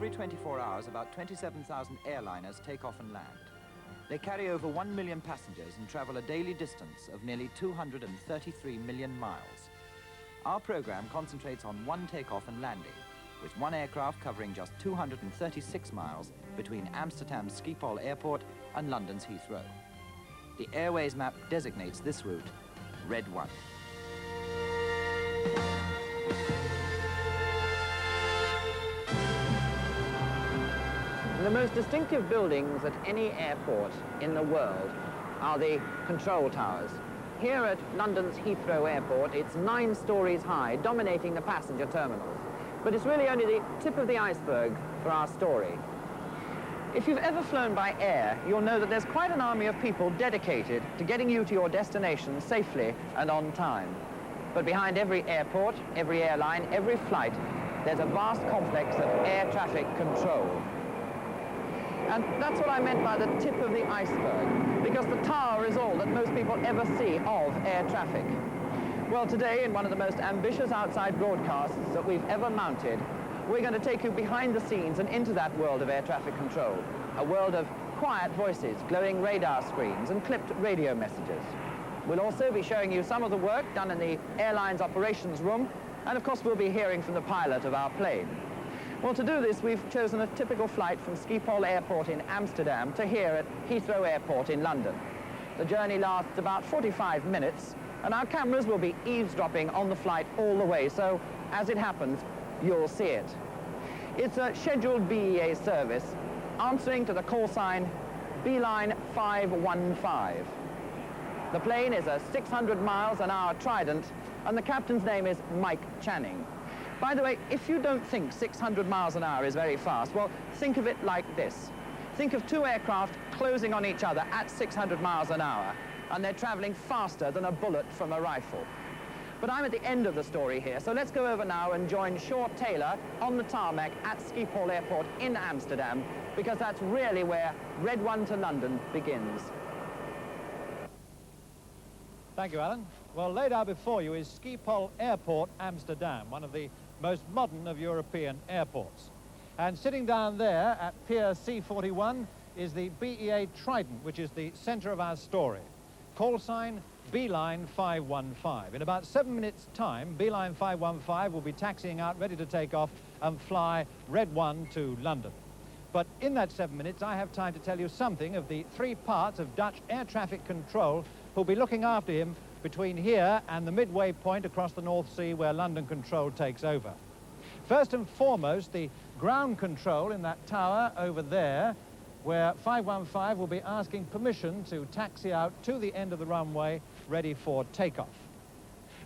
Every 24 hours, about 27,000 airliners take off and land. They carry over 1 million passengers and travel a daily distance of nearly 233 million miles. Our program concentrates on one takeoff and landing, with one aircraft covering just 236 miles between Amsterdam's Schiphol Airport and London's Heathrow. The Airways map designates this route Red 1. The most distinctive buildings at any airport in the world are the control towers. Here at London's Heathrow Airport, it's 9 stories high, dominating the passenger terminals. But it's really only the tip of the iceberg for our story. If you've ever flown by air, you'll know that there's quite an army of people dedicated to getting you to your destination safely and on time. But behind every airport, every airline, every flight, there's a vast complex of air traffic control. And that's what I meant by the tip of the iceberg, because the tower is all that most people ever see of air traffic. Well, today, in one of the most ambitious outside broadcasts that we've ever mounted, we're going to take you behind the scenes and into that world of air traffic control, a world of quiet voices, glowing radar screens, and clipped radio messages. We'll also be showing you some of the work done in the airline's operations room, and of course we'll be hearing from the pilot of our plane. Well, to do this, we've chosen a typical flight from Schiphol Airport in Amsterdam to here at Heathrow Airport in London. The journey lasts about 45 minutes, and our cameras will be eavesdropping on the flight all the way, so as it happens, you'll see it. It's a scheduled BEA service, answering to the call sign Beeline 515. The plane is a 600 miles an hour Trident, and the captain's name is Mike Channing. By the way, if you don't think 600 miles an hour is very fast, well, think of it like this. Think of 2 aircraft closing on each other at 600 miles an hour, and they're traveling faster than a bullet from a rifle. But I'm at the end of the story here, so let's go over now and join Shaw Taylor on the tarmac at Schiphol Airport in Amsterdam, because that's really where Red 1 to London begins. Thank you, Alan. Well, laid out before you is Schiphol Airport, Amsterdam, one of the most modern of European airports. And sitting down there at Pier C41 is the BEA Trident, which is the centre of our story. Call sign Beeline 515. In about 7 minutes' time, Beeline 515 will be taxiing out, ready to take off and fly Red 1 to London. But in that 7 minutes, I have time to tell you something of the 3 parts of Dutch air traffic control who'll be looking after him between here and the midway point across the North Sea where London Control takes over. First and foremost, the ground control in that tower over there, where 515 will be asking permission to taxi out to the end of the runway, ready for takeoff.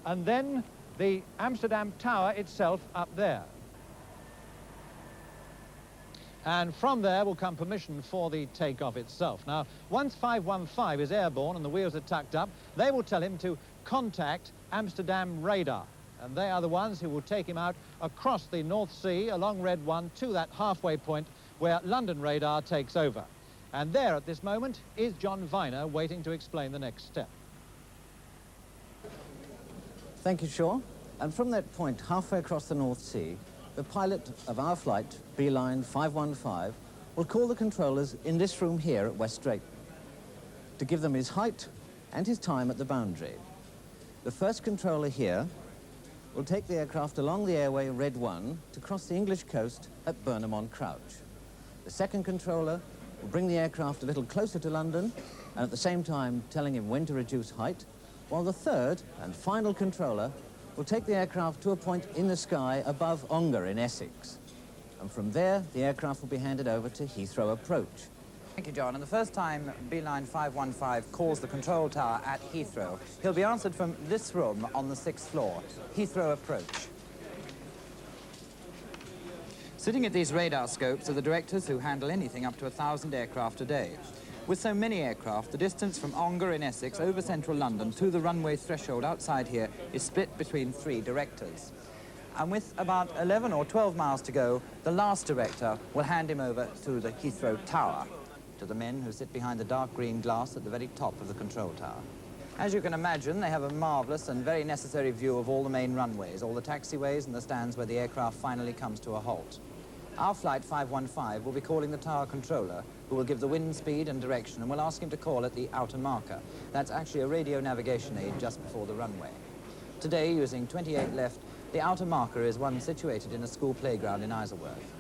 And then the Amsterdam Tower itself up there. And from there will come permission for the takeoff itself. Now, once 515 is airborne and the wheels are tucked up, they will tell him to contact Amsterdam Radar. And they are the ones who will take him out across the North Sea along Red 1 to that halfway point where London Radar takes over. And there at this moment is John Viner waiting to explain the next step. Thank you, Shaw. And from that point halfway across the North Sea, the pilot of our flight, Beeline 515, will call the controllers in this room here at West Drayton to give them his height and his time at the boundary. The first controller here will take the aircraft along the airway Red 1 to cross the English coast at Burnham-on-Crouch. The second controller will bring the aircraft a little closer to London and at the same time telling him when to reduce height, while the third and final controller will take the aircraft to a point in the sky above Ongar in Essex. And from there, the aircraft will be handed over to Heathrow Approach. Thank you, John. And the first time Beeline 515 calls the control tower at Heathrow, he'll be answered from this room on the 6th floor, Heathrow Approach. Sitting at these radar scopes are the directors who handle anything up to 1,000 aircraft a day. With so many aircraft, the distance from Ongar in Essex over central London to the runway threshold outside here is split between 3 directors. And with about 11 or 12 miles to go, the last director will hand him over to the Heathrow Tower, to the men who sit behind the dark green glass at the very top of the control tower. As you can imagine, they have a marvellous and very necessary view of all the main runways, all the taxiways and the stands where the aircraft finally comes to a halt. Our flight 515 will be calling the tower controller, who will give the wind speed and direction, and we'll ask him to call at the outer marker. That's actually a radio navigation aid just before the runway. Today, using 28 left, the outer marker is one situated in a school playground in Isleworth.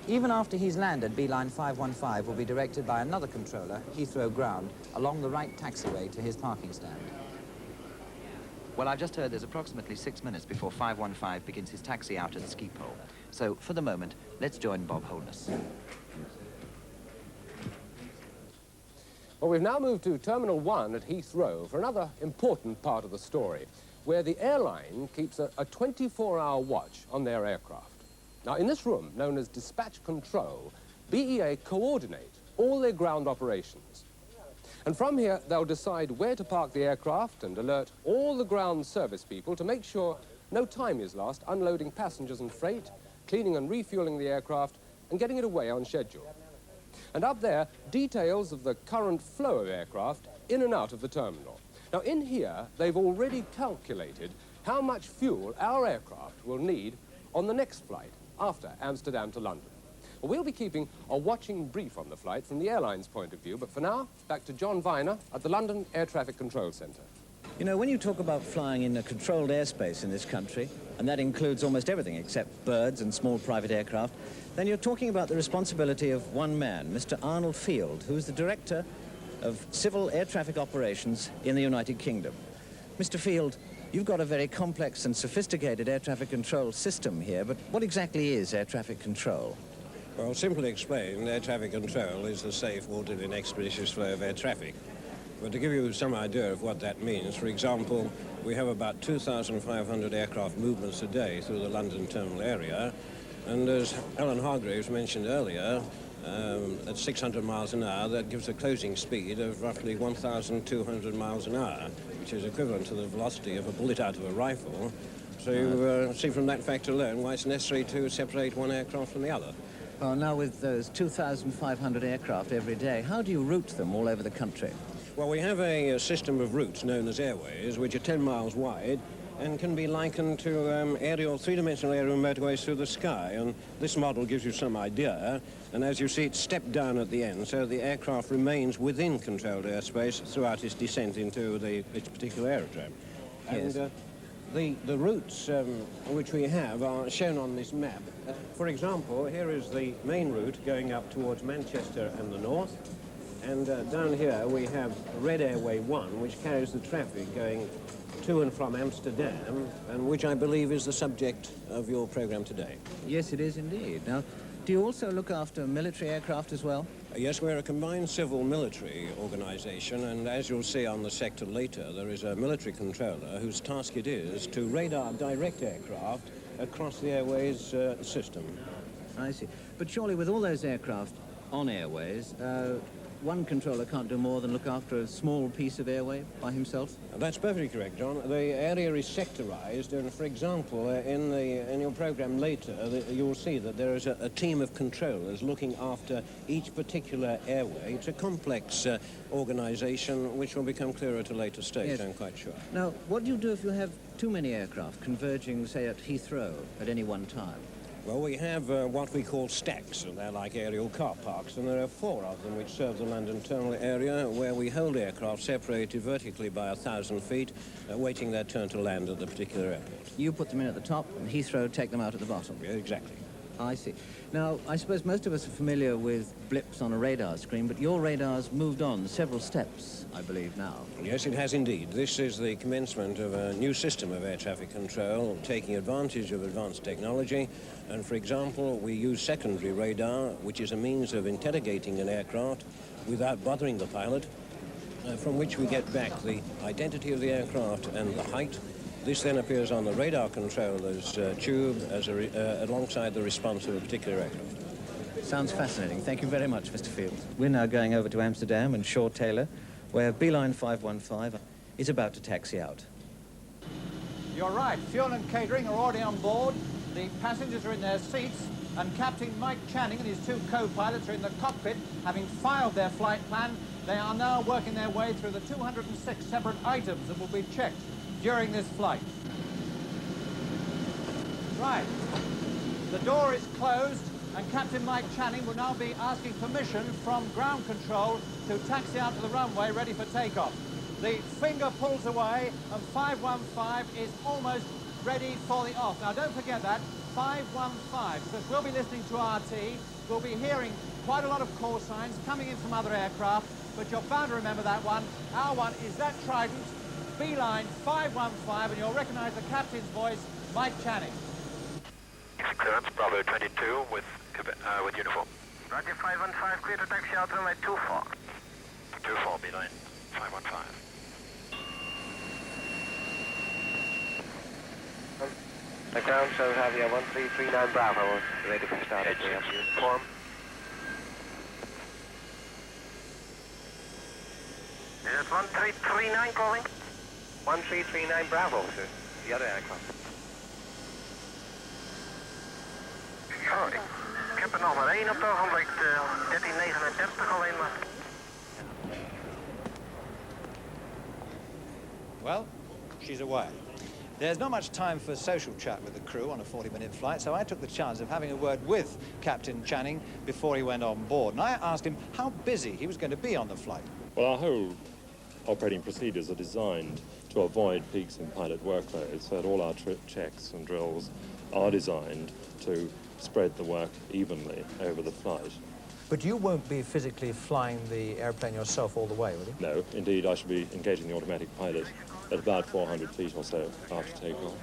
Even after he's landed, Beeline 515 will be directed by another controller, Heathrow Ground, along the right taxiway to his parking stand. Well, I've just heard there's approximately 6 minutes before 515 begins his taxi out at Schiphol. So, for the moment, let's join Bob Holness. Well, we've now moved to Terminal 1 at Heathrow for another important part of the story, where the airline keeps a 24-hour watch on their aircraft. Now, in this room, known as Dispatch Control, BEA coordinate all their ground operations. And from here, they'll decide where to park the aircraft and alert all the ground service people to make sure no time is lost unloading passengers and freight, cleaning and refueling the aircraft, and getting it away on schedule. And up there, details of the current flow of aircraft in and out of the terminal. Now, in here, they've already calculated how much fuel our aircraft will need on the next flight after Amsterdam to London. Well, we'll be keeping a watching brief on the flight from the airline's point of view, but for now, back to John Viner at the London Air Traffic Control Centre. You know, when you talk about flying in a controlled airspace in this country, and that includes almost everything except birds and small private aircraft, then you're talking about the responsibility of one man, Mr. Arnold Field, who's the Director of Civil Air Traffic Operations in the United Kingdom. Mr. Field, you've got a very complex and sophisticated air traffic control system here, but what exactly is air traffic control? Well, simply explained, air traffic control is the safe, orderly and expeditious flow of air traffic. But to give you some idea of what that means, for example, we have about 2,500 aircraft movements a day through the London terminal area, and as Alan Hargreaves mentioned earlier, at 600 miles an hour, that gives a closing speed of roughly 1,200 miles an hour, which is equivalent to the velocity of a bullet out of a rifle. So you see from that fact alone why it's necessary to separate one aircraft from the other. Well, now with those 2,500 aircraft every day, how do you route them all over the country? Well, we have a system of routes known as airways, which are 10 miles wide and can be likened to aerial, three-dimensional aerial motorways through the sky. And this model gives you some idea. And as you see, it's stepped down at the end, so the aircraft remains within controlled airspace throughout its descent into its particular aerodrome. Yes. And the routes which we have are shown on this map. For example, here is the main route going up towards Manchester and the north. And down here we have Red Airway 1, which carries the traffic going to and from Amsterdam, and which I believe is the subject of your program today. Yes, it is indeed. Now, do you also look after military aircraft as well? Yes, we're a combined civil-military organisation, and as you'll see on the sector later, there is a military controller whose task it is to radar direct aircraft across the airways system. I see. But surely with all those aircraft on airways, one controller can't do more than look after a small piece of airway by himself? That's perfectly correct, John. The area is sectorised, and for example, in your program later, you'll see that there is a team of controllers looking after each particular airway. It's a complex organisation, which will become clearer at a later stage, Yes. I'm quite sure. Now, what do you do if you have too many aircraft converging, say, at Heathrow at any one time? Well, we have what we call stacks, and they're like aerial car parks, and there are 4 of them which serve the London terminal area, where we hold aircraft separated vertically by 1,000 feet, waiting their turn to land at the particular airport. You put them in at the top, and Heathrow take them out at the bottom. Yeah, exactly. I see. Now, I suppose most of us are familiar with blips on a radar screen, but your radar's moved on several steps, I believe, now. Yes, it has indeed. This is the commencement of a new system of air traffic control, taking advantage of advanced technology. And for example, we use secondary radar, which is a means of interrogating an aircraft without bothering the pilot, from which we get back the identity of the aircraft and the height. This then appears on the radar controller's tube alongside the response of a particular aircraft. Sounds fascinating. Thank you very much, Mr. Field. We're now going over to Amsterdam and Shaw Taylor, where Beeline 515 is about to taxi out. You're right. Fuel and catering are already on board. The passengers are in their seats, and Captain Mike Channing and his 2 co-pilots are in the cockpit, having filed their flight plan. They are now working their way through the 206 separate items that will be checked during this flight. Right. The door is closed. and Captain Mike Channing will now be asking permission from ground control to taxi out to the runway ready for takeoff. The finger pulls away and 515 is almost ready for the off. Now don't forget that, 515, because we'll be listening to RT, we'll be hearing quite a lot of call signs coming in from other aircraft, but you're bound to remember that one. Our one is that Trident, Beeline 515, and you'll recognise the captain's voice, Mike Channing. Clearance, Bravo 22 with uniform. Roger, 515, clear to taxi out runway 24. 24, Beeline 515. The ground shows Javier 1339 Bravo, ready for start at the Form. Is it 1339 calling? 1339 Bravo, sir. The other aircraft. Oh, ik heb er nog maar één op het ogenblik, 1339 alleen maar. Well, she's away. There's not much time for social chat with the crew on a 40-minute flight, so I took the chance of having a word with Captain Channing before he went on board. And I asked him how busy he was going to be on the flight. Well, our whole operating procedures are designed to avoid peaks in pilot workload, so that all our checks and drills are designed to spread the work evenly over the flight. But you won't be physically flying the airplane yourself all the way, will you? No, indeed, I shall be engaging the automatic pilot at about 400 feet or so after takeoff,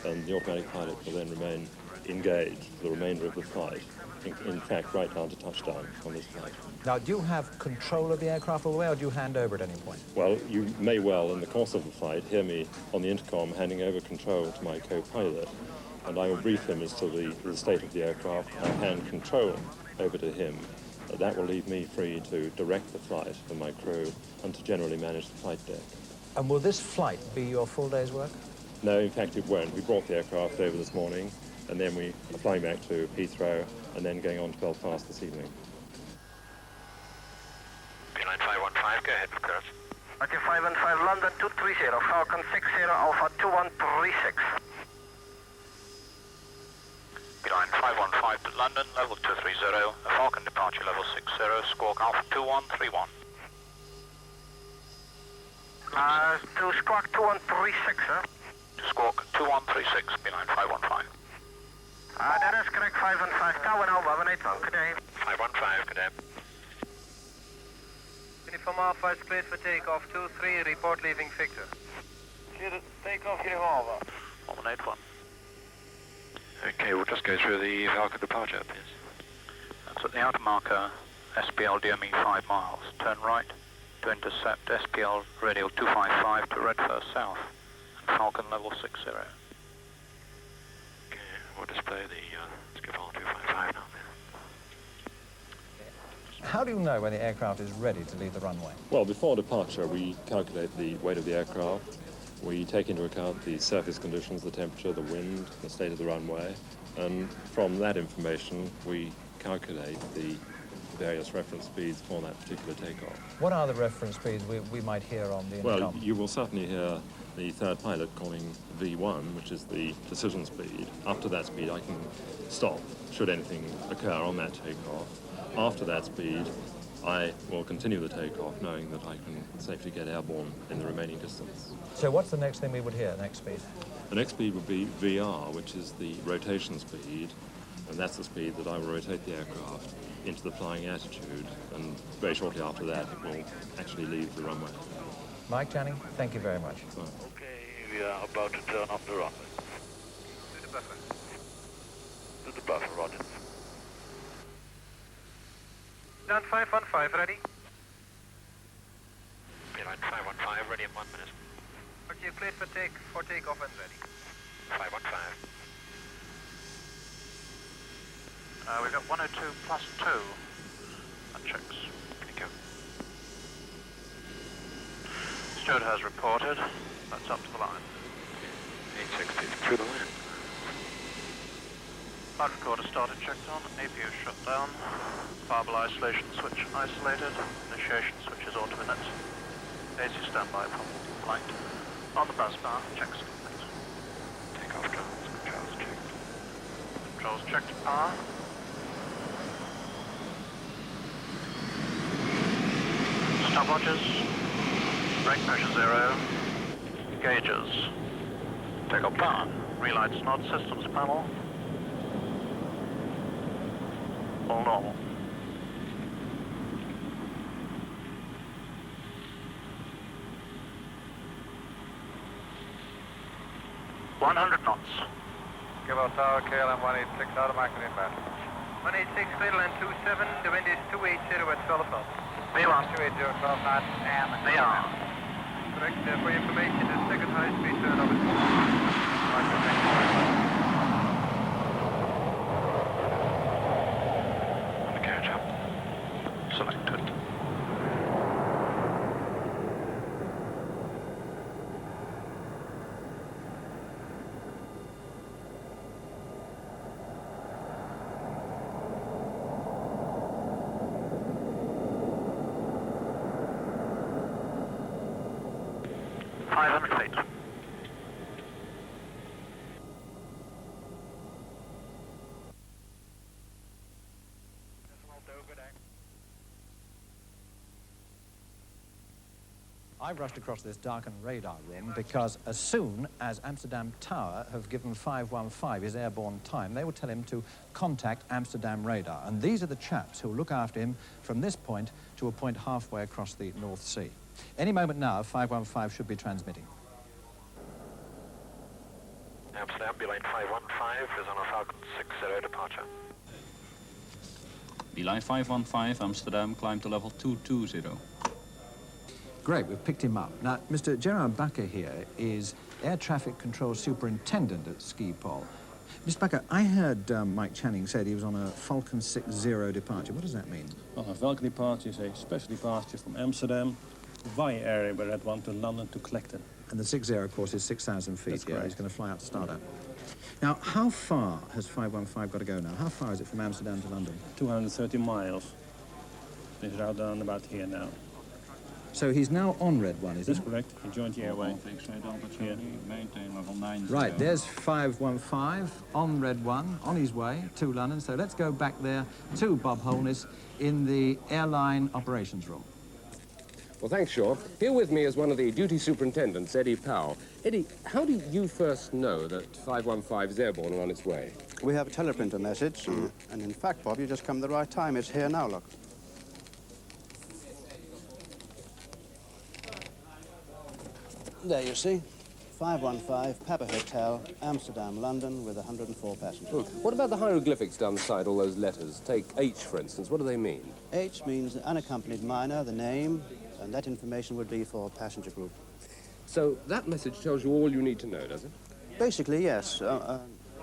and the automatic pilot will then remain engaged for the remainder of the flight, in fact, right down to touchdown on this flight. Now, do you have control of the aircraft all the way, or do you hand over at any point? Well, you may well, in the course of the flight, hear me on the intercom handing over control to my co-pilot, and I will brief him as to the state of the aircraft. I'll hand control over to him. That will leave me free to direct the flight and my crew and to generally manage the flight deck. And will this flight be your full day's work? No, in fact, it won't. We brought the aircraft over this morning, and then we are flying back to Heathrow and then going on to Belfast this evening. Beeline 515, go ahead for clearance. Roger, 515, London 230, Falcon 60, Alpha 2136. Beeline 515 to London, level 230, Falcon departure level 60, Squawk Alpha 2131. To Squawk 2136, sir. To Squawk 2136, Beeline 515. That is correct, 515, Tower Alpha 181, good day. 515, good day. Uniform Alpha is cleared for takeoff. 23, report leaving Victor. Clear to takeoff, Uniform Alpha. 181. Okay, we'll just go through the Falcon departure, please. That's at the outer marker, SPL DME 5 miles. Turn right to intercept SPL radial 255 to Redfern South, and Falcon level 60. Okay, we'll display the Skipholm 255 now. How do you know when the aircraft is ready to leave the runway? Well, before departure, we calculate the weight of the aircraft. We take into account the surface conditions, the temperature, the wind, the state of the runway, and from that information, we calculate the various reference speeds for that particular takeoff. What are the reference speeds we might hear on the intercom? Well, you will certainly hear the third pilot calling V1, which is the decision speed. Up to that speed, I can stop should anything occur on that takeoff. After that speed, I will continue the takeoff, knowing that I can safely get airborne in the remaining distance. So what's the next thing we would hear, next speed? The next speed would be VR, which is the rotation speed, and that's the speed that I will rotate the aircraft into the flying attitude, and very shortly after that, it will actually leave the runway. Mike Channing, thank you very much. Okay, we are about to turn off the runway. To the buffer. To the buffer, roger. Down 515, ready? Beeline 515, ready in 1 minute. Okay, you're cleared for takeoff and ready. 515. We've got 102 plus 2 on checks. Thank you. Steward has reported. That's up to the line. 860 through the line. Flight recorder started, checked on. APU shut down. Fireball isolation switch isolated. Initiation switch is auto minutes. AC standby from flight. On the bus bar, checks complete. Takeoff controls checked. Controls checked, power. stopwatches. Brake pressure 0. Gauges. Takeoff power. Relights nod systems panel. All normal. knots. Give out tower, KLM 186 out of Michael inbound. 186 clear and 27, the wind is 280 at 12 knots. V1. 280, 12 knots, and VR. Correct, for your information, the second high speed turn over. The carriage up. Selected. feet. I've rushed across this darkened radar room because as soon as Amsterdam Tower have given 515 his airborne time, they will tell him to contact Amsterdam radar. And these are the chaps who will look after him from this point to a point halfway across the North Sea. Any moment now, 515 should be transmitting. Amsterdam, Beeline 515 is on a Falcon 60 departure. Beeline 515, Amsterdam, climb to level 220. Great, we've picked him up. Now, Mr. Gerard Bakker here is Air Traffic Control Superintendent at Schiphol. Mr. Bakker, I heard Mike Channing said he was on a Falcon 60 departure. What does that mean? Well, a Falcon departure is a special departure from Amsterdam via area where that one to London to Clacton. And the 60, of course, is 6,000 feet. That's Yeah, correct. he's going to fly out to start out. Now, how far has 515 got to go now? How far is it from Amsterdam to London? 230 miles. It's right down about here now. So he's now on Red 1, is he? That's correct. He joined the airway. Here. Maintain level 9. Right, there's 515 on Red 1, on his way to London. So let's go back there to Bob Holness in the airline operations room. Well, thanks, Shaw. Here with me is one of the duty superintendents, Eddie Powell. Eddie, how did you first know that 515 is airborne and on its way? We have a teleprinter message, and in fact, Bob, you just come at the right time. It's here now, look. There you see. 515, Papa Hotel, Amsterdam, London, with 104 passengers. What about the hieroglyphics down the side, all those letters? Take H, for instance. What do they mean? H means unaccompanied minor, the name, and that information would be for passenger group. So that message tells you all you need to know, does it? Basically, yes.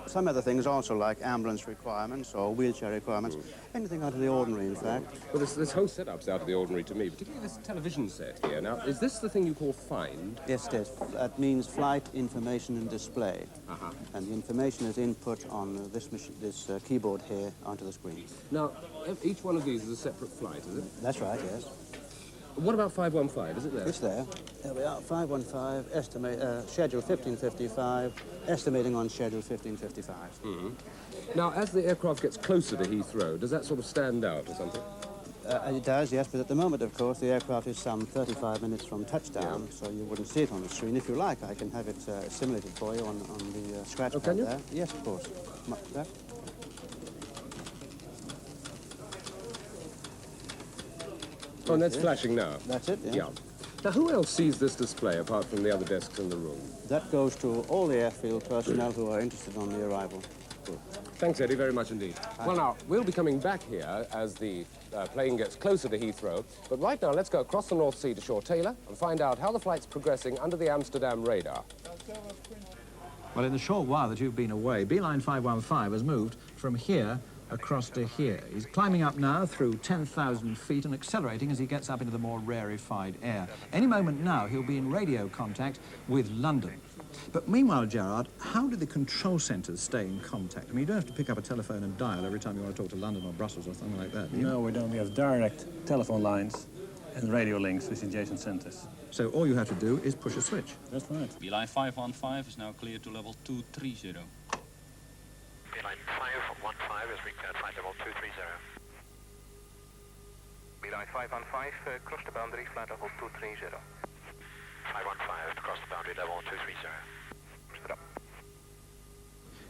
Some other things also, like ambulance requirements or wheelchair requirements. Anything out of the ordinary, in fact. Well, this whole setup's out of the ordinary to me, particularly this television set here. Now, is this the thing you call FIND? Yes, it is. That means Flight Information and Display. And the information is input on this keyboard here onto the screen. Now, each one of these is a separate flight, is it? That's right, yes. What about 515? Is it there? It's there. There we are. 515, schedule 1555, estimating on schedule 1555. Now, as the aircraft gets closer to Heathrow, does that sort of stand out or something? It does, yes, but at the moment, of course, the aircraft is some 35 minutes from touchdown, so you wouldn't see it on the screen. If you like, I can have it simulated for you on the scratch pad can you? there. Yes, of course. There. Oh, and that's flashing now. That's it, yes. Yeah. Now, who else sees this display apart from the other desks in the room? That goes to all the airfield personnel who are interested on the arrival. Thanks, Eddie, very much indeed. Well, now, we'll be coming back here as the plane gets closer to Heathrow. But right now, let's go across the North Sea to Shaw Taylor and find out how the flight's progressing under the Amsterdam radar. Well, in the short while that you've been away, Beeline 515 has moved from here across to here. He's climbing up now through 10,000 feet and accelerating as he gets up into the more rarefied air. Any moment now, he'll be in radio contact with London. But meanwhile, Gerard, how do the control centres stay in contact? I mean, you don't have to pick up a telephone and dial every time you want to talk to London or Brussels or something like that, do you? No, we don't. We have direct telephone lines and radio links with adjacent centres. So all you have to do is push a switch. That's right. Beeline 515 is now clear to level 230. Beeline 515 is recleared flight level 230. Beeline Beeline 515, cross the boundary, flight level 230. 515 to cross the boundary, level 230. Stood up.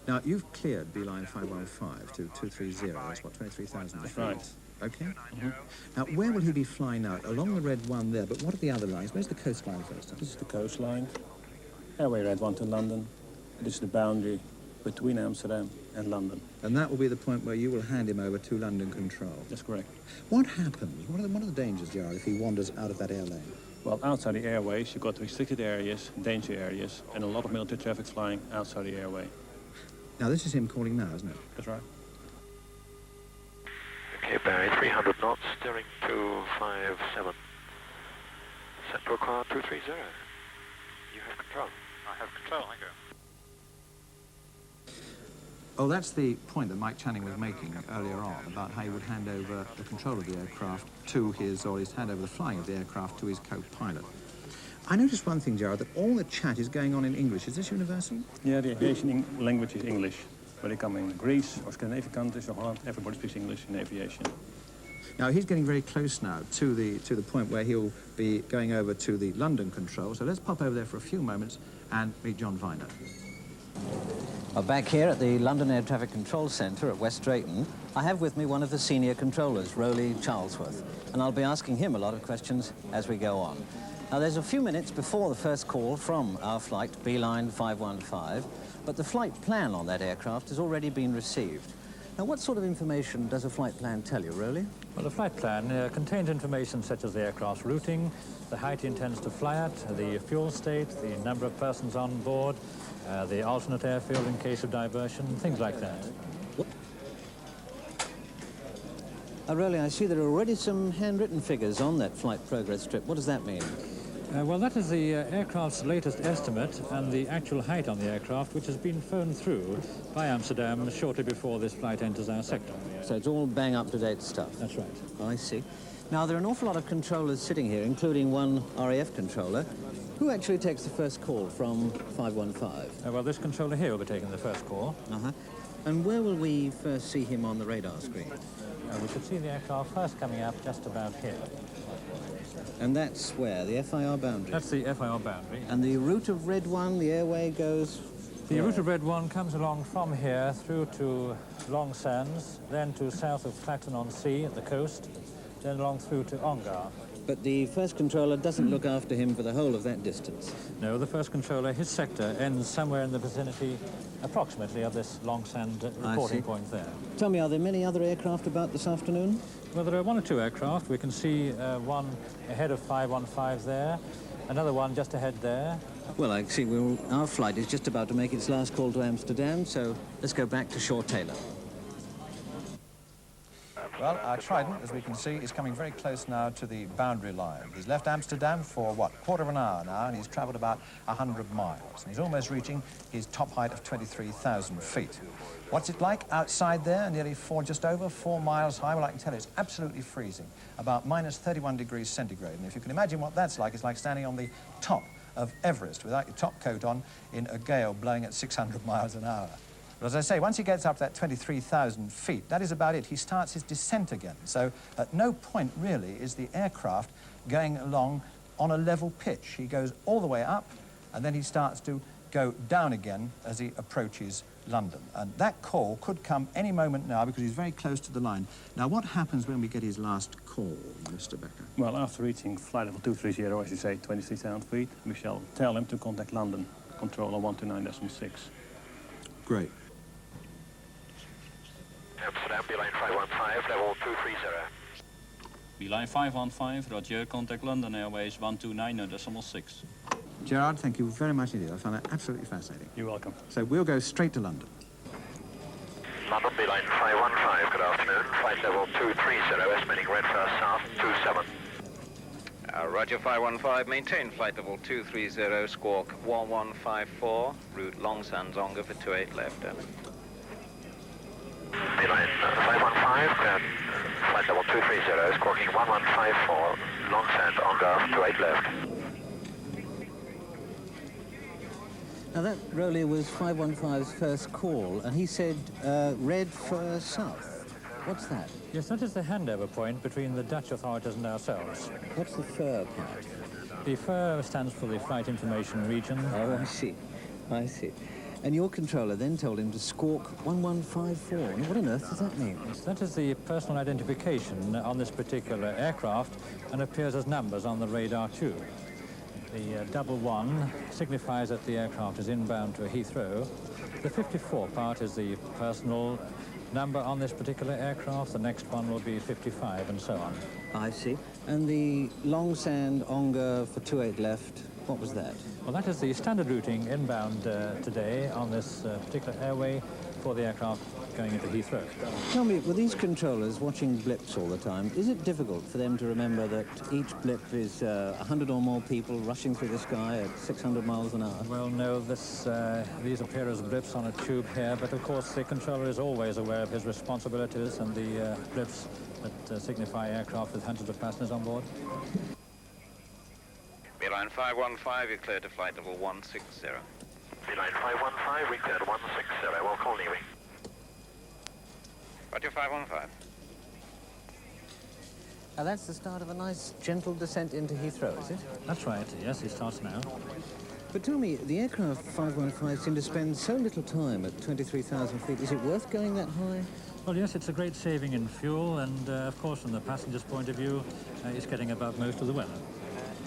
Now, you've cleared Beeline 515 to 230, that's what, 23,000 feet? Right. Okay. Now, where will he be flying out? Along the red one there, but what are the other lines? Where's the coastline first? This is the coastline. Airway Red 1 to London. This is the boundary between Amsterdam and London. And that will be the point where you will hand him over to London Control? That's correct. What happens? What are the dangers, Gerard, if he wanders out of that air lane? Well, outside the airways, you've got restricted areas, danger areas, and a lot of military traffic flying outside the airway. Now, this is him calling now, isn't it? That's right. Okay, Barry, 300 knots, steering 257. Central car 230. You have control. I have control, thank you. Oh, that's the point that Mike Channing was making earlier on about how he would hand over the control of the aircraft to his, or his hand over the flying of the aircraft to his co-pilot. I noticed one thing, Gerard, that all the chat is going on in English. Is this universal? Yeah, the aviation language is English. Whether you come in Greece or Scandinavian countries or Holland, everybody speaks English in aviation. Now, he's getting very close now to the point where he'll be going over to the London Control. So let's pop over there for a few moments and meet John Viner. Well, back here at the London Air Traffic Control Centre at West Drayton, I have with me one of the senior controllers, Rowley Charlesworth, and I'll be asking him a lot of questions as we go on. Now, there's a few minutes before the first call from our flight, Beeline 515, but the flight plan on that aircraft has already been received. Now, what sort of information does a flight plan tell you, Rowley? Well, the flight plan contains information such as the aircraft's routing, the height he intends to fly at, the fuel state, the number of persons on board, the alternate airfield in case of diversion, things like that. Rowley, I see there are already some handwritten figures on that flight progress strip. What does that mean? Well, that is the aircraft's latest estimate and the actual height on the aircraft, which has been phoned through by Amsterdam shortly before this flight enters our sector. So it's all bang up-to-date stuff? That's right. I see. Now, there are an awful lot of controllers sitting here, including one RAF controller. Who actually takes the first call from 515? Well, this controller here will be taking the first call. Uh-huh. And where will we first see him on the radar screen? We should see the aircraft first coming up just about here. And that's where? The FIR boundary? That's the FIR boundary. And the route of Red 1, the airway goes... The route of Red 1 comes along from here through to Long Sands, then to south of Clacton-on-Sea at the coast, then along through to Ongar. But the first controller doesn't look after him for the whole of that distance? No, the first controller, his sector, ends somewhere in the vicinity, approximately, of this Long Sand reporting point there. Tell me, are there many other aircraft about this afternoon? Well, there are one or two aircraft. We can see one ahead of 515 there, another one just ahead there. Well, I see our flight is just about to make its last call to Amsterdam, so let's go back to Shaw Taylor. Well, our Trident, as we can see, is coming very close now to the boundary line. He's left Amsterdam for, what, quarter of an hour now, and he's travelled about 100 miles. And he's almost reaching his top height of 23,000 feet. What's it like outside there, nearly just over 4 miles high? Well, I can tell you it's absolutely freezing, about minus 31 degrees centigrade. And if you can imagine what that's like, it's like standing on the top of Everest without your top coat on in a gale blowing at 600 miles an hour. But as I say, once he gets up to that 23,000 feet, that is about it. He starts his descent again. So at no point, really, is the aircraft going along on a level pitch. He goes all the way up, and then he starts to go down again as he approaches London. And that call could come any moment now because he's very close to the line. Now, what happens when we get his last call, Mr. Becker? Well, after reaching flight level 230, as you say, 23,000 feet, we shall tell him to contact London, controller 129.6. Great. Amsterdam, Beeline 515, level 230. Beeline 515, Roger, contact London Airways 129.6. Gerard, thank you very much indeed. I found that absolutely fascinating. You're welcome. So we'll go straight to London. London, Beeline 515, good afternoon. Flight level 230, estimating red first south, 27. Roger 515, maintain flight level 230, squawk 1154, route Long Sands Ongar for 28 left. Beeline 515, flight level 230, squawking 1154, Long Sands Ongar, 28 left. Now that, Rowley, was 515's first call, and he said red for south. What's that? Yes, that is the handover point between the Dutch authorities and ourselves. What's the fur part? The FIR stands for the Flight Information Region. Oh, I see. I see. And your controller then told him to squawk 1154. And what on earth does that mean? Yes, that is the personal identification on this particular aircraft and appears as numbers on the radar too. The 11 signifies that the aircraft is inbound to Heathrow. The 54 part is the personal number on this particular aircraft. The next one will be 55 and so on. I see. And the Longsand Ongar for 28 left, what was that? Well, that is the standard routing inbound today on this particular airway for the aircraft going into Heathrow. Tell me, with these controllers watching blips all the time, is it difficult for them to remember that each blip is 100 or more people rushing through the sky at 600 miles an hour? Well, no, these appear as blips on a tube here, but of course the controller is always aware of his responsibilities and the blips that signify aircraft with hundreds of passengers on board. Beeline 515, you're clear to flight level 160. Beeline 515, we cleared 160, we'll call leaving. Roger 515. Now that's the start of a nice, gentle descent into Heathrow, is it? That's right, yes, he starts now. But tell me, the aircraft 515 seemed to spend so little time at 23,000 feet. Is it worth going that high? Well, yes, it's a great saving in fuel, and of course, from the passenger's point of view, it's getting above most of the weather.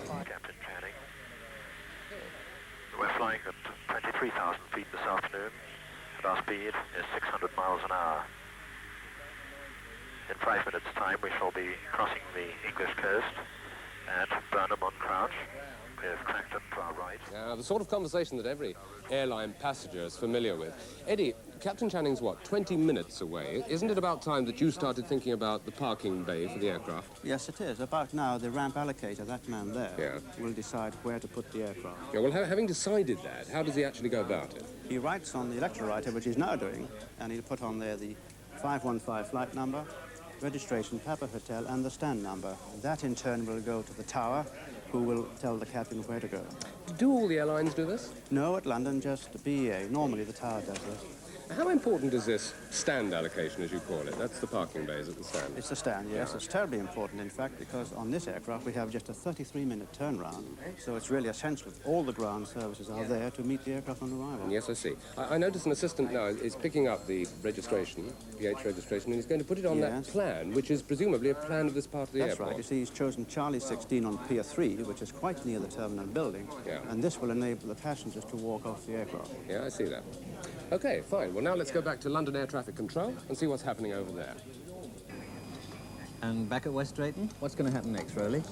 Captain Channing. We're flying at 23,000 feet this afternoon, and our speed is 600 miles an hour. In 5 minutes' time, we shall be crossing the English coast at Burnham-on-Crouch. We have Clacton to our right. The sort of conversation that every airline passenger is familiar with. Eddie, Captain Channing's what, 20 minutes away? Isn't it about time that you started thinking about the parking bay for the aircraft? Yes, it is. About now, the ramp allocator, that man there, will decide where to put the aircraft. Yeah, well, having decided that, how does he actually go about it? He writes on the electrowriter, which he's now doing, and he'll put on there the 515 flight number, registration, Papa Hotel, and the stand number. That, in turn, will go to the tower, who will tell the captain where to go. Do all the airlines do this? No, at London, just the BEA. Normally, the tower does this. How important is this stand allocation, as you call it? That's the parking bays at the stand. It's the stand, yes. It's terribly important, in fact, because on this aircraft we have just a 33-minute turnaround. So it's really essential that all the ground services are there to meet the aircraft on arrival. Yes, I see. I notice an assistant now is picking up the registration, PH registration, and he's going to put it on that plan, which is presumably a plan of this part of the airport. That's right. You see, he's chosen Charlie 16 on Pier 3, which is quite near the terminal building. Yeah. And this will enable the passengers to walk off the aircraft. Yeah, I see that. Okay, fine. Well, now let's go back to London Air Traffic Control and see what's happening over there. And back at West Drayton, what's going to happen next, Rowley?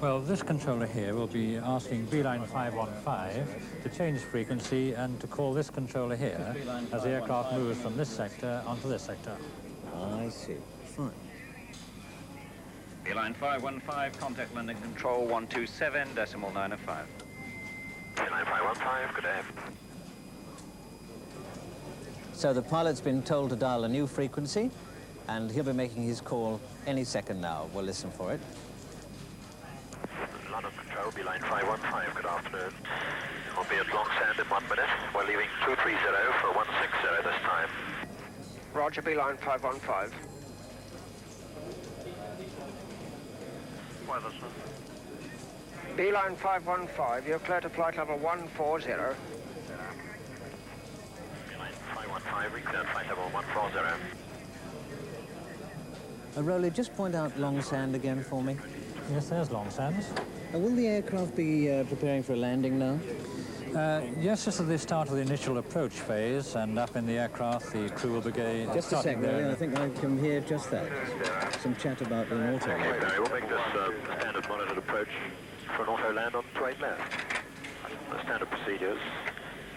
Well, this controller here will be asking Beeline 515 to change frequency and to call this controller here as the aircraft moves from this sector onto this sector. I see. Fine. Beeline 515, contact landing control 127.905. Beeline 515, good day. So the pilot's been told to dial a new frequency, and he'll be making his call any second now. We'll listen for it. London Control, Beeline 515, good afternoon. We'll be at Longsand in 1 minute. We're leaving 230 for 160 this time. Roger, Beeline 515. Weather, sir. Beeline 515, you're clear to flight level 140. Beeline 515, we cleared flight level 140. Rowley, just point out Longsand again for me. Yes, there's Longsands. Will the aircraft be preparing for a landing now? Yes, just at the start of the initial approach phase, and up in the aircraft, the crew will begin. Just a sec, Rowley. I think I can hear just that. Some chat about an auto. Okay, Barry, we'll make this standard monitored approach for an auto land on 28 left. The standard procedures.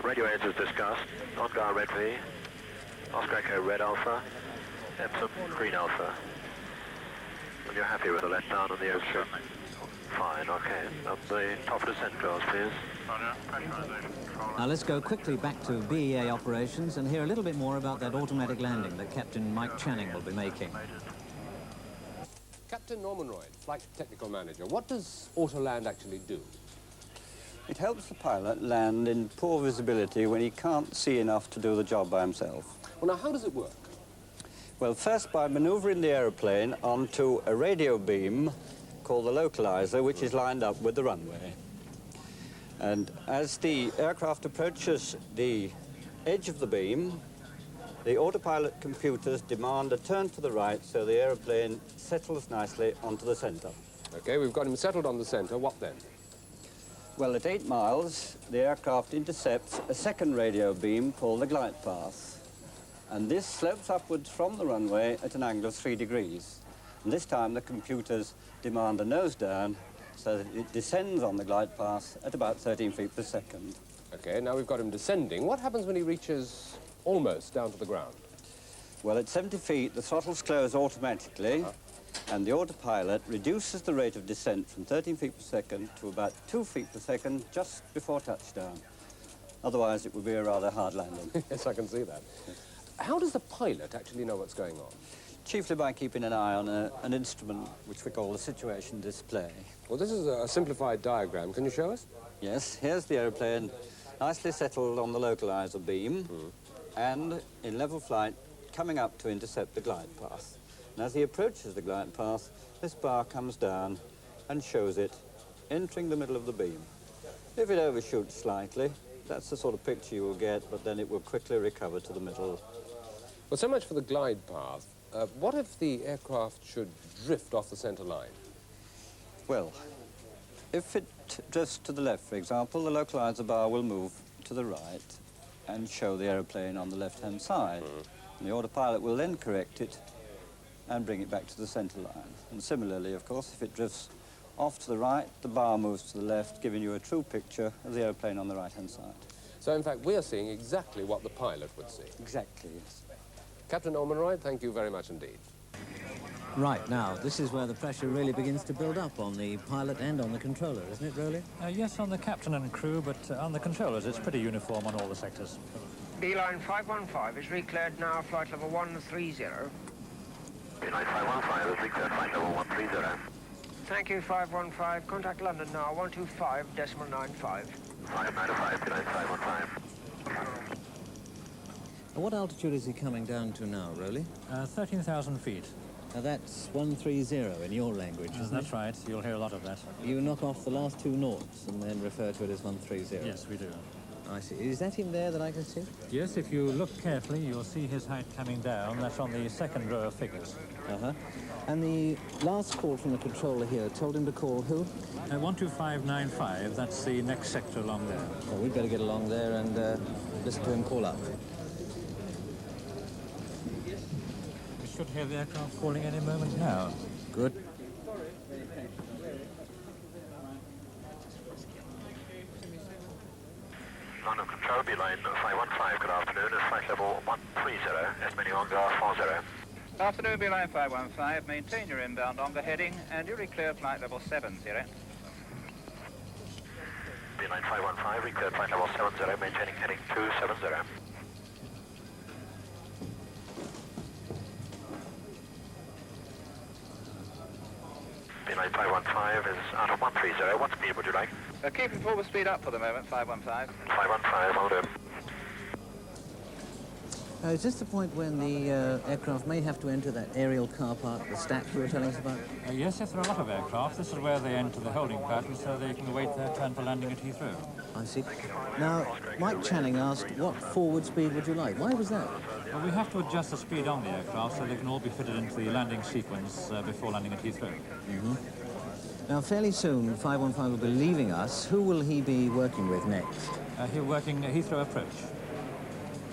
Radio aids as discussed. On-guard red V. Oscar Echo red alpha. Epsom green alpha. And you're happy with the letdown on the ocean? Fine, okay. Up the top of descent draws, please. Now let's go quickly back to BEA operations and hear a little bit more about that automatic landing that Captain Mike Channing will be making. Captain Norman Royd, Flight Technical Manager, what does Autoland actually do? It helps the pilot land in poor visibility when he can't see enough to do the job by himself. Well, now, how does it work? Well, first by manoeuvring the aeroplane onto a radio beam called the localizer, which is lined up with the runway. And as the aircraft approaches the edge of the beam, the autopilot computers demand a turn to the right so the aeroplane settles nicely onto the center. Okay, we've got him settled on the center. What then? Well, at 8 miles, the aircraft intercepts a second radio beam called the glide path. And this slopes upwards from the runway at an angle of 3 degrees. And this time the computers demand a nose down so that it descends on the glide path at about 13 feet per second. Okay, now we've got him descending. What happens when he reaches almost down to the ground? Well, at 70 feet, the throttles close automatically, and the autopilot reduces the rate of descent from 13 feet per second to about 2 feet per second just before touchdown. Otherwise, it would be a rather hard landing. Yes, I can see that. Yes. How does the pilot actually know what's going on? Chiefly by keeping an eye on an instrument which we call the situation display. Well, this is a simplified diagram. Can you show us? Yes, here's the aeroplane nicely settled on the localizer beam and in level flight coming up to intercept the glide path. And as he approaches the glide path, this bar comes down and shows it entering the middle of the beam. If it overshoots slightly, that's the sort of picture you will get, but then it will quickly recover to the middle. Well, so much for the glide path. What if the aircraft should drift off the center line? Well, if it drifts to the left, for example, the localizer bar will move to the right and show the aeroplane on the left-hand side. And the autopilot will then correct it and bring it back to the center line. And similarly, of course, if it drifts off to the right, the bar moves to the left, giving you a true picture of the aeroplane on the right-hand side. So, in fact, we're seeing exactly what the pilot would see. Exactly, yes. Captain Ormonroyd, thank you very much indeed. Right, now, this is where the pressure really begins to build up on the pilot and on the controller, isn't it, Rowley? Yes, on the captain and crew, but on the controllers, it's pretty uniform on all the sectors. Beeline 515 is recleared now, flight level 130. Beeline 515 is recleared, flight level 130. Thank you, 515. Contact London now, 125.95. 595, Beeline 515. What altitude is he coming down to now, Rowley? 13,000 feet. Now that's 130 in your language, isn't That's it? right. You'll hear a lot of that. You knock off the last 2 noughts and then refer to it as 130. Yes, we do. I see. Is that him there that I can see? Yes, if you look carefully, you'll see his height coming down. That's on the second row of figures. Uh-huh. And the last call from the controller here told him to call who? 12595. That's the next sector along there. Well, we'd better get along there and listen to him call up. We should hear the aircraft calling any moment now. Good. London Control, Beeline 515, good afternoon, is flight level 130, estimating Ongar 40. Afternoon, Beeline 515, maintain your inbound Ongar heading, and you clear flight level 70. Beeline 515, recleared flight level 70, maintaining heading 270. Beeline 515 is out of 130, what speed would you like? Keeping forward speed up for the moment, 515. 515, will do. Is this the point when the aircraft may have to enter that aerial car park, the stack you were telling us about? Yes, there are a lot of aircraft. This is where they enter the holding pattern so they can await their turn for landing at Heathrow. I see. Now, Mike Channing asked, what forward speed would you like? Why was that? Well, we have to adjust the speed on the aircraft so they can all be fitted into the landing sequence before landing at Heathrow. Mm-hmm. Now, fairly soon, 515 will be leaving us. Who will he be working with next? He'll be working Heathrow approach.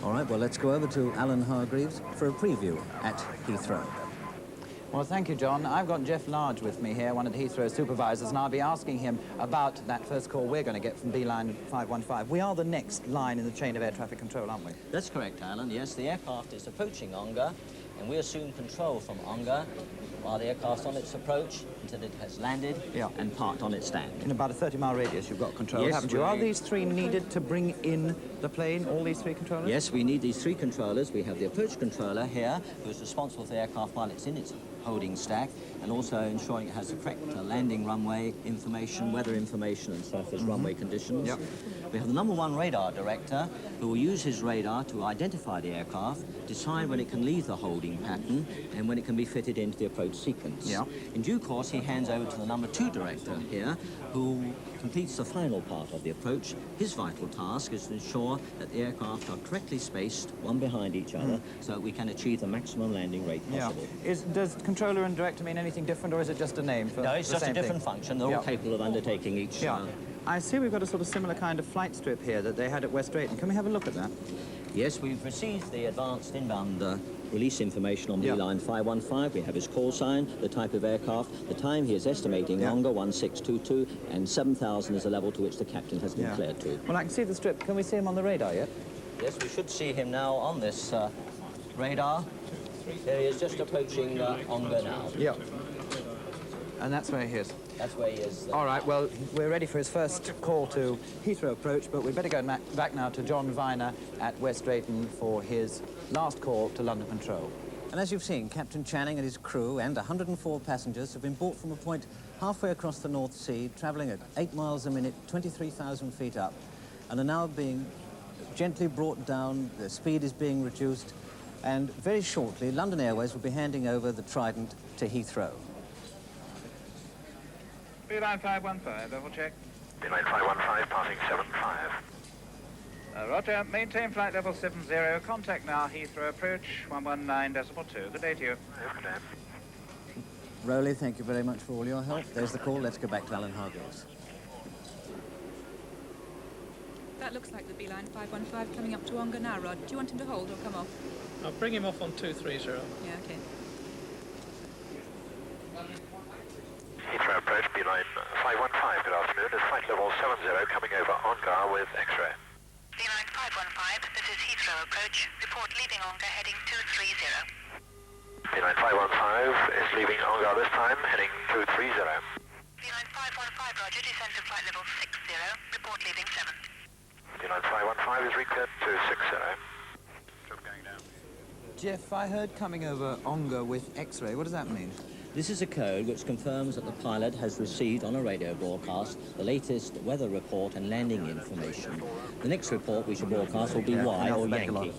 All right, well, let's go over to Alan Hargreaves for a preview at Heathrow. Well, thank you, John. I've got Jeff Large with me here, one of the Heathrow supervisors, and I'll be asking him about that first call we're going to get from Beeline 515. We are the next line in the chain of air traffic control, aren't we? That's correct, Alan. Yes, the aircraft is approaching Ongar, and we assume control from Ongar while the aircraft's on its approach until it has landed and parked on its stand. In about a 30-mile radius, you've got control, Yes, haven't you? Are these 3 needed to bring in the plane, all these 3 controllers? Yes, we need these 3 controllers. We have the approach controller here, who is responsible for the aircraft while it's in its holding stack, and also ensuring it has the correct landing runway information, weather information, and surface runway conditions. Yep. We have the number 1 radar director who will use his radar to identify the aircraft, decide when it can leave the holding pattern, and when it can be fitted into the approach sequence. Yep. In due course, he hands over to the number 2 director here, who completes the final part of the approach. His vital task is to ensure that the aircraft are correctly spaced, one behind each other, so that we can achieve the maximum landing rate possible. Does controller and director mean anything different, or is it just a name for No, it's the just a same different thing? function. They're all capable of undertaking each. I see we've got a sort of similar kind of flight strip here that they had at West Drayton. Can we have a look at that? Yes, we've received the advanced inbound release information on Beeline 515. We have his call sign, the type of aircraft, the time he is estimating, longer 1622, and 7,000 is the level to which the captain has been cleared to. Well, I can see the strip. Can we see him on the radar yet? Yes, we should see him now on this radar. Here he is, just approaching Ongar now. Yeah. And that's where he is. That's where he is. All right, well, we're ready for his first call to Heathrow approach, but we'd better go back now to John Viner at West Drayton for his last call to London Control. And as you've seen, Captain Channing and his crew and 104 passengers have been brought from a point halfway across the North Sea, travelling at 8 miles a minute, 23,000 feet up, and are now being gently brought down. The speed is being reduced, and very shortly, London Airways will be handing over the Trident to Heathrow. Beeline 515, level check. Beeline 515, passing 75. Roger, maintain flight level 70, contact now, Heathrow approach, 119.2. Good day to you. Good day. Rowley, thank you very much for all your help. There's the call. Let's go back to Alan Hargreaves. That looks like the Beeline 515 coming up to Ongar now, Rod. Do you want him to hold or come off? I'll bring him off on 230. Yeah, okay. Heathrow approach, Beeline 515, good afternoon. It's flight level 70 coming over Ongar with X-ray. Beeline 515, this is Heathrow approach. Report leaving Ongar heading 230. Beeline 515 is leaving Ongar this time, heading 230. Beeline 515, roger, descend to flight level 60. Report leaving 7. Beeline 515 is recleared to 60. Jeff, I heard coming over Ongar with X-ray. What does that mean? This is a code which confirms that the pilot has received on a radio broadcast the latest weather report and landing information. The next report we shall broadcast will be Y or Yankee. Beeline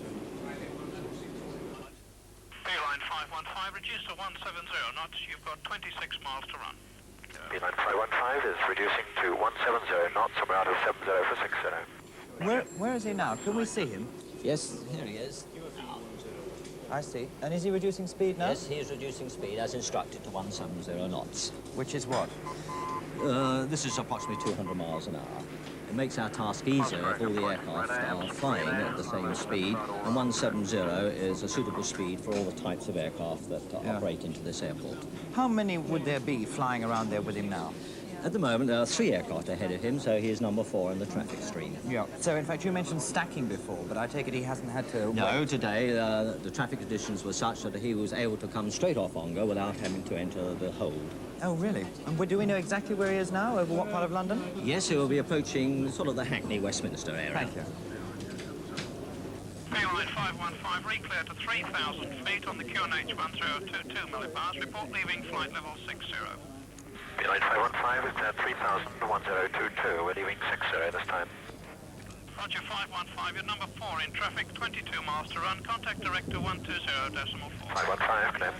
515, reduce to 170 knots. You've got 26 miles to run. Beeline 515 is reducing to 170 knots, and we're out of 70 for 60. Where is he now? Can we see him? Yes, here he is. I see. And is he reducing speed now? Yes, he is reducing speed as instructed to 170 knots. Which is what? This is approximately 200 miles an hour. It makes our task easier if all the aircraft are flying at the same speed, and 170 is a suitable speed for all the types of aircraft that operate into this airport. How many would there be flying around there with him now? At the moment, there are 3 aircraft ahead of him, so he is number 4 in the traffic stream. Yeah. So, in fact, you mentioned stacking before, but I take it he hasn't had to... No, today the traffic conditions were such that he was able to come straight off Ongar without having to enter the hold. Oh, really? And do we know exactly where he is now, over what part of London? Yes, he will be approaching sort of the Hackney-Westminster area. Thank you. Beeline 515, reclear to 3,000 feet on the QNH 1022 millibars. Report leaving flight level 60. Beeline 515 is at 3,000, 1022. We're leaving 60 this time. Roger 515, you're number 4 in traffic, 22 miles to run. Contact director 120.4. 515, clear.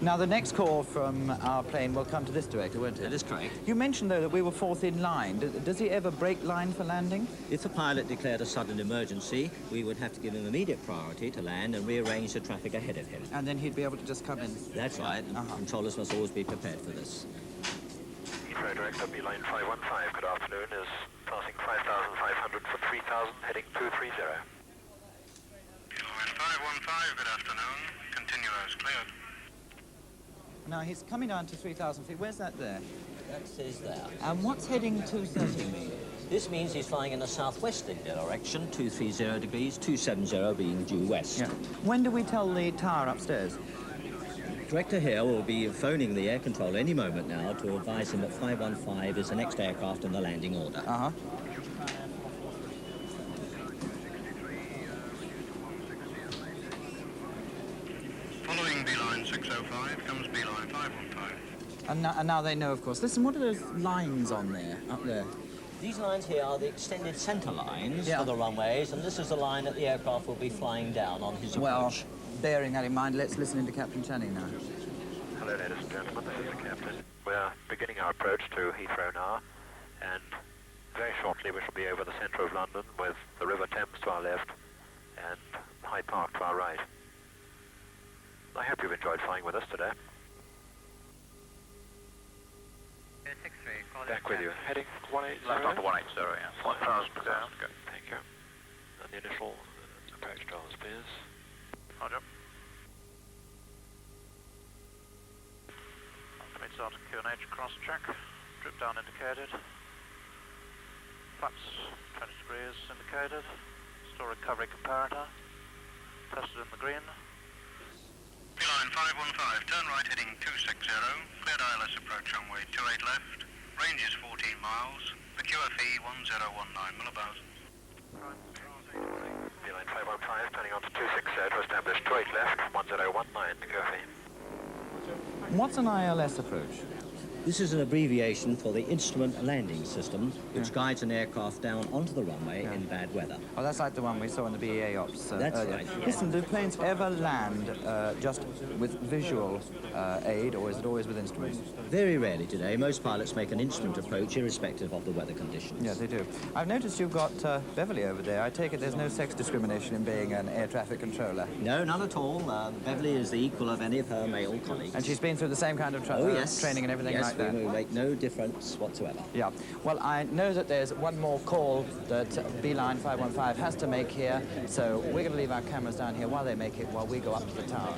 Now, the next call from our plane will come to this director, won't it? That is correct. You mentioned, though, that we were 4th in line. Does he ever break line for landing? If the pilot declared a sudden emergency, we would have to give him immediate priority to land and rearrange the traffic ahead of him. And then he'd be able to just come in? That's right. Controllers must always be prepared for this. Heathrow director, Beeline 515, good afternoon, is passing 5,500 for 3,000, heading 230. Beeline 515, good afternoon. Continue as cleared. Now, he's coming down to 3,000 feet. Where's that there? That says there. And what's heading 230 mean? This means he's flying in a southwesterly direction, 230 degrees, 270 being due west. Yeah. When do we tell the tower upstairs? Director here will be phoning the air control any moment now to advise him that 515 is the next aircraft in the landing order. Uh-huh. Following Beeline 605, And now they know, of course. Listen, what are those lines on there, up there? These lines here are the extended centre lines for the runways, and this is the line that the aircraft will be flying down on his approach. Well, bearing that in mind, let's listen in to Captain Channing now. Hello, ladies and gentlemen, this is the captain. We're beginning our approach to Heathrow now, and very shortly we shall be over the centre of London with the River Thames to our left and Hyde Park to our right. I hope you've enjoyed flying with us today. Back with you. Heading 180. Left onto 180, yeah. 1,000 per ground. Good, thank you. And the initial approach to all spears. Roger. Meets out QNH cross check. Drip down indicated. Flaps 20 degrees indicated. Store recovery comparator. Tested in the green. Beeline 515, turn right heading 260. Cleared ILS approach runway 28 left. Range is 14 miles. The QFE 1019 millibars. Beeline 515, turning on to 260 to establish 28 left, 1019 to QFE. What's an ILS approach? This is an abbreviation for the Instrument Landing System, which guides an aircraft down onto the runway in bad weather. Oh, that's like the one we saw in the BEA ops. That's earlier. right. Listen, do planes ever land just with visual aid, or is it always with instruments? Very rarely today. Most pilots make an instrument approach irrespective of the weather conditions. Yeah, they do. I've noticed you've got Beverly over there. I take it there's no sex discrimination in being an air traffic controller. No, none at all. Beverly is the equal of any of her male colleagues. And she's been through the same kind of training and everything like that? Yes, we make no difference whatsoever. Yeah. Well, I know that there's one more call that Beeline 515 has to make here, so we're going to leave our cameras down here while they make it, while we go up to the tower.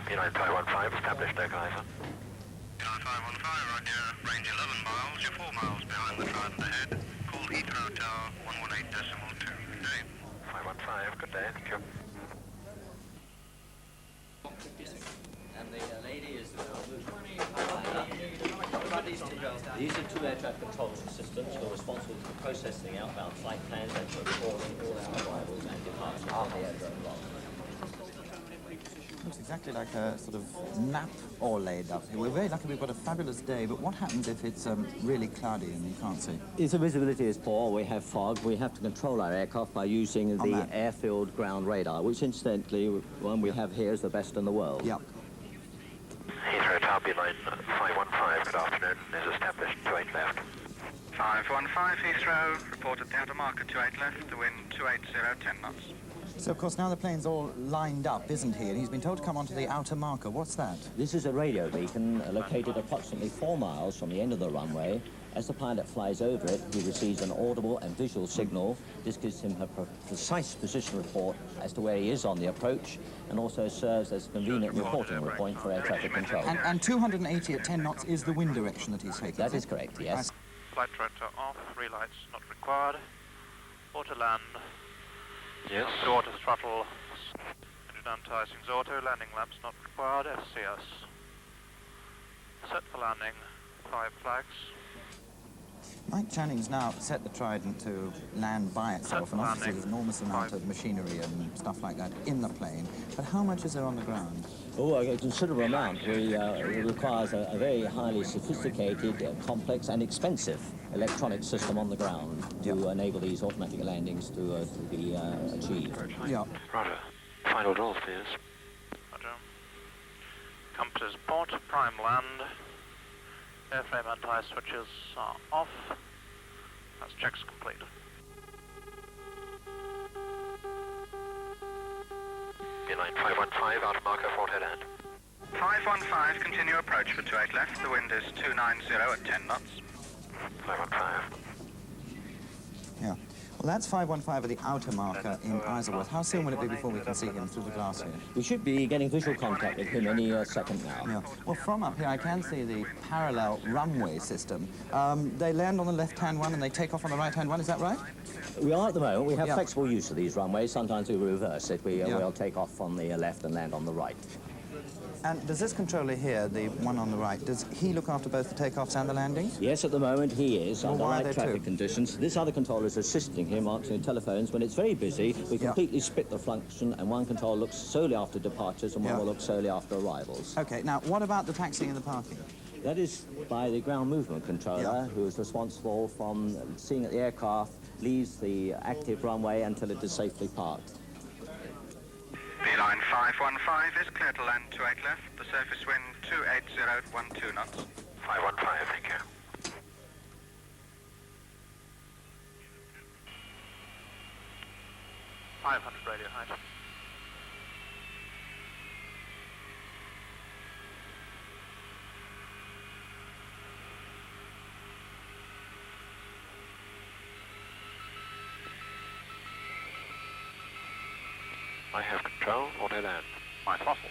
Beeline 515, established localizer. Beeline 515, right near range 11 miles. You're 4 miles behind the trident ahead. Call Heathrow Tower 118.2. Good day. 515, good day, thank you. And the lady is These are two air traffic control systems who are responsible for processing outbound flight plans and for recording all our arrivals and departures on the aircraft log. Looks exactly like a sort of map all laid up. We're very lucky we've got a fabulous day, but what happens if it's really cloudy and you can't see? If the visibility is poor, we have fog, we have to control our aircraft by using the airfield ground radar, which incidentally, one we have here is the best in the world. Yep. Heathrow Tower, Beeline 515, good afternoon, is established 28 left. 515 Heathrow, report at the outer marker 28 left, the wind 280, 10 knots. So, of course, now the plane's all lined up, isn't he? And he's been told to come onto the outer marker. What's that? This is a radio beacon located approximately 4 miles from the end of the runway. As the pilot flies over it, he receives an audible and visual signal. This gives him a precise position report as to where he is on the approach, and also serves as a convenient reporting point for air traffic control. And 280 at 10 knots is the wind direction that he's taking? That is correct, yes. Flight director off, relights not required. Auto land. Yes. Auto throttle. Engine anti-icings auto, landing lamps not required, FCS. Set for landing, 5 flags. Mike Channing's now set the Trident to land by itself, and obviously there's an enormous amount of machinery and stuff like that in the plane. But how much is there on the ground? Oh, a considerable amount. It requires a very highly sophisticated, complex and expensive electronic system on the ground to enable these automatic landings to be achieved. Yeah. Roger. Final roll, please. Roger. Compass port, prime land. Airframe anti-switches are off. That's checks complete. Beeline 515, outer marker, Fort Head end. 515, continue approach for 28 left. The wind is 290 at 10 knots. 515. Yeah. Well, that's 515 at the outer marker in Isleworth. How soon will it be before we can see him through the glass here? We should be getting visual contact with him any second now. Yeah. Well, from up here, I can see the parallel runway system. They land on the left-hand one and they take off on the right-hand one, is that right? We are at the moment. We have flexible use of these runways. Sometimes we reverse it. We'll take off on the left and land on the right. And does this controller here, the one on the right, does he look after both the takeoffs and the landings? Yes, at the moment he is, Well, under why are light there traffic two? conditions. This other controller is assisting him answering telephones. When it's very busy, we completely split the function, and one controller looks solely after departures and one will look solely after arrivals. OK, now, what about the taxiing and the parking? That is by the ground movement controller, who is responsible from seeing that the aircraft leaves the active runway until it is safely parked. Beeline 515 is clear to land 28 left. The surface wind 280 at 12 knots. 515, thank you. Radio height. I have control, auto land. My throttles.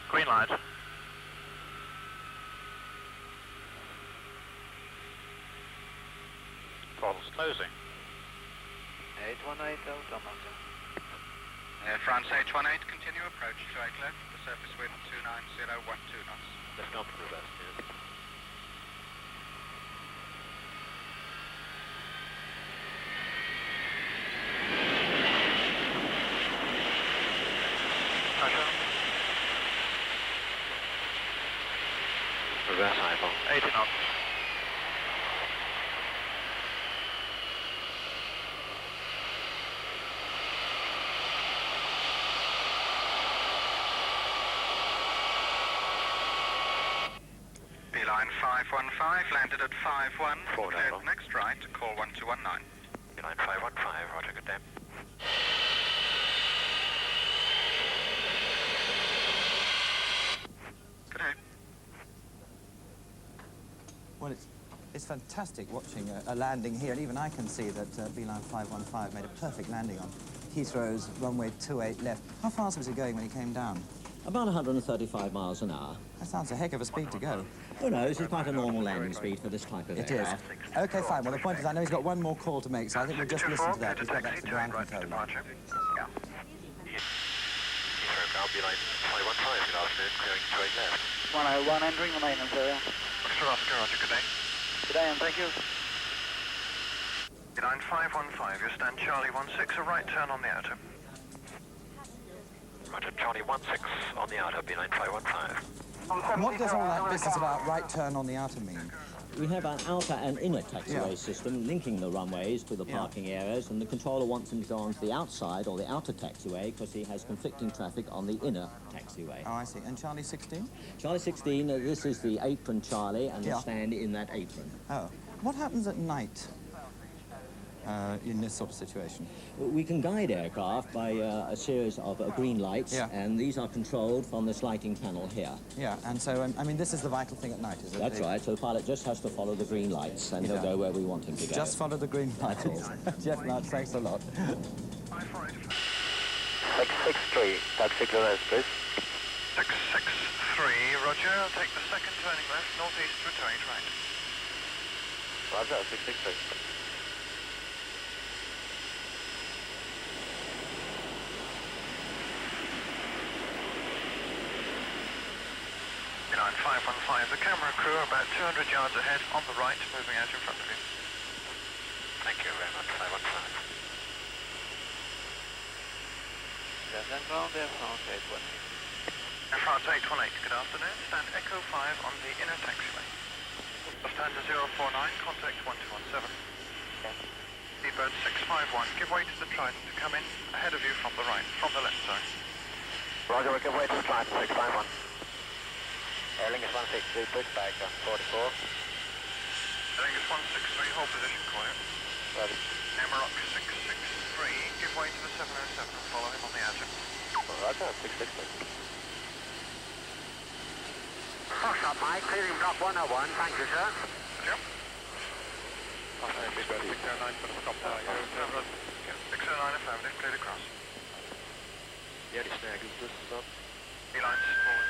Green light. Throttles closing. 818 Delta. Air France 818, continue approach 28 left. The surface wind 290 knots. Left on for reverse, yes. Reverse eyeball. 80 knots. Beeline 515, landed at 51. Cleared next right, call 1219. Beeline 515, roger, good day. Good day. Well, it's fantastic watching a landing here, and even I can see that Beeline 515 made a perfect landing on Heathrow's runway 28 left. How fast was it going when he came down? About 135 miles an hour. That sounds a heck of a speed to go. Oh no, this is quite a normal landing speed for this type of It is. aircraft. OK, fine. Well, the point is, I know he's got one more call to make, so I think we'll just listen to that. We've got that to the ground control. Heathrow, Beeline 515, good afternoon, clearing 28 left. 101, entering the maintenance area. Oscar, roger, good day. Good day, and thank you. Beeline 515, you stand Charlie 16, a right turn on the outer. Roger, Charlie 16 on the outer, Beeline 515. What does all that business about right turn on the outer mean? We have an outer and inner taxiway system linking the runways to the parking areas, and the controller wants him to go onto the outside or the outer taxiway because he has conflicting traffic on the inner taxiway. Oh, I see. And Charlie 16? Charlie 16, this is the apron Charlie, and the stand in that apron. Oh. What happens at night in this sort of situation? We can guide aircraft by a series of green lights, and these are controlled from this lighting panel here. Yeah, and so, I mean, this is the vital thing at night, is it? That's right, so the pilot just has to follow the green lights, and he'll go where we want him to go. Just follow the green lights. Jeff Lance, thanks a lot. 663, taxi clearance, please. 663, roger. Take the second turning left, northeast to 28 right. Roger, 663. Beeline 515, the camera crew are about 200 yards ahead, on the right, moving out in front of you. Thank you very much, 515. Central, Air France 818. Air France 818, good afternoon. Stand Echo 5 on the inner taxiway. Lufthansa 049, contact 1217. Seabird 651, give way to the Trident to come in ahead of you from the right, from the left side. Roger, we give way to the Trident 651. Air Lingus 163, push back on 44. Air Lingus 163, hold position, quiet. Roger. Amarok 663, give way to the 707 and follow him on the outer. Roger, 663. Foxtrot Mike, clearing block 101, thank you, sir. Roger. Seabird 609, put a stop there. 609 affirmative, cleared across. The only snag is this Beeline's forward.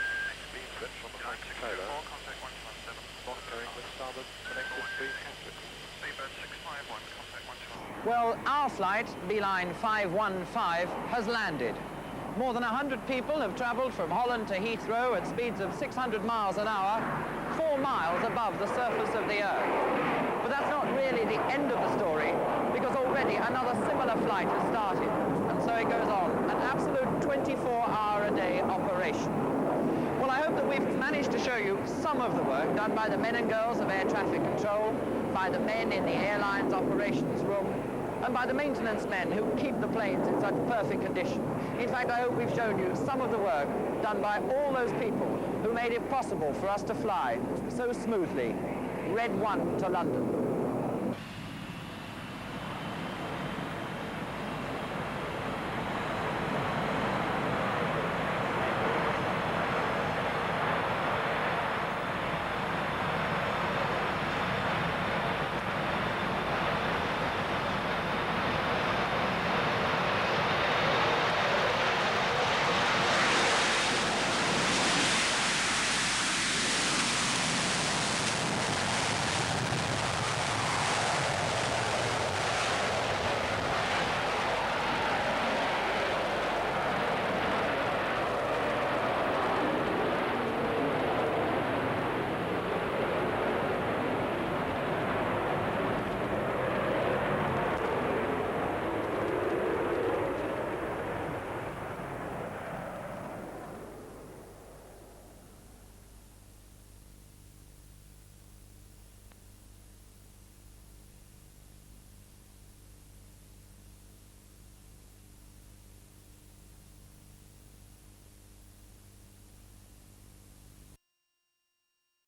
beam switch on the Beeline flight controller. 624, contact 117. Monitoring the starboard connected beam handle. our flight, Beeline 515, has landed. More than 100 people have travelled from Holland to Heathrow at speeds of 600 miles an hour, 4 miles above the surface of the Earth. But that's not really the end of the story, because already another similar flight has started. And so it goes on, an absolute 24-hour-a-day operation. Well, I hope that we've managed to show you some of the work done by the men and girls of air traffic control, by the men in the airline's operations room, and by the maintenance men who keep the planes in such perfect condition. In fact, I hope we've shown you some of the work done by all those people who made it possible for us to fly so smoothly, Red 1 to London.